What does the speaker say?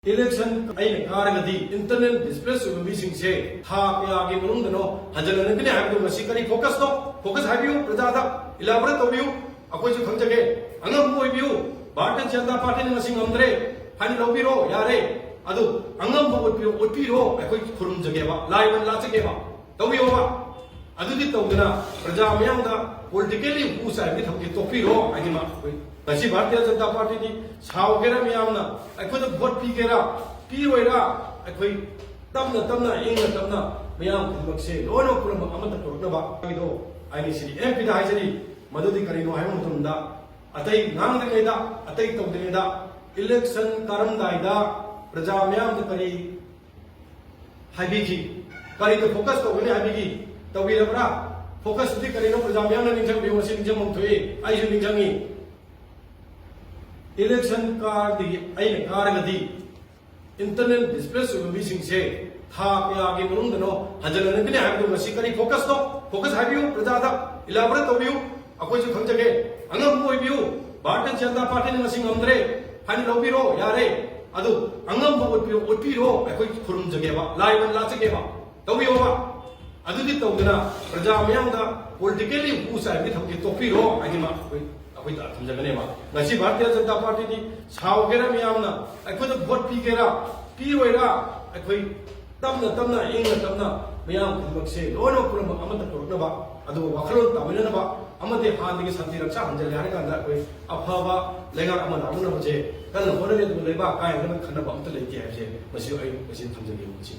election internal displace से था कयागी मनुंदनो हजलनगने हाइबदो मसी करी फोकस नो फोकस हाइबियु प्रजादा इलाबोरेट तोबियु अखोइसु खंजगे अंगम ओइबियु भारतीय जनता पार्टी ने मसी ngамद्रे हानि लौबिरो यारे अदु अंगम ओइबिरो अखोइ खुरुमजगेबा लाइवन लाचगेबा तोबियोबा अदुदि तौदना प्रजा मयांदा पॉलिटिकली हुसाइ बि थमके तोपिरो आगिमा बसी भारतीय जनता पार्टी की सावगेरा मियामना अखोद वोट पीगेरा पीरोइरा अखोई तमना तमना इंगना तमना मियाम खुमसे लोनो पुरम अमत तोरनबा इदो आइनि सिरी एमपी दा हाइजरी मदुदि करिनो हाय मतुंदा अतै नांगदेदा अतै तौदेदा इलेक्शन कारमदाइदा प्रजा मियाम करी हाइबिगी करी तो फोकस तौगने हाइबिगी तौबिरबरा फोकस दि करिनो प्रजा मियाम ने निजम बेवसी निजम मंथोए आइजु निजंगी इलेक्शन कारगदी इंटरनल डिस्प्लेस से था कयागी मनुंदनो हजलनगने हाइबदो मसी करी फोकस नो फोकस हाइबियु प्रजादा इलाबोरेट तोबियु अखोइसु खंजगे अंगम ओइबियु भारतीय जनता पार्टी ने मसी ngамद्रे हानि लौबिरो यारे अदु अंगम ओइबिरो अखोइ खुरुमजगेबा लाइवन लाचगेबा तोबियोबा अदुदि तौदना प्रजा मयांदा पॉलिटिकली हुसाइ बि थमके तोपिरो आगिमा अखोइ दा थमजगनेबा ngasi भारतीय जनता पार्टी की सावगेरा मियामना अखोद वोट पीगेरा पीरोइरा अखोइ तमना तमना इंगना तमना मियाम खुमसे लोनो पुरम अमत तोरनबा अदु वखलोन तामिननबा अमते हानदिगे शांति रक्षा हंजले हारे कांदा अखोइ अफाबा लेगा अमन अमुनबजे कन होनले लेबा काय गन खनबा अमत लेते हाइजे मसी अइ मसी थमजगे मसी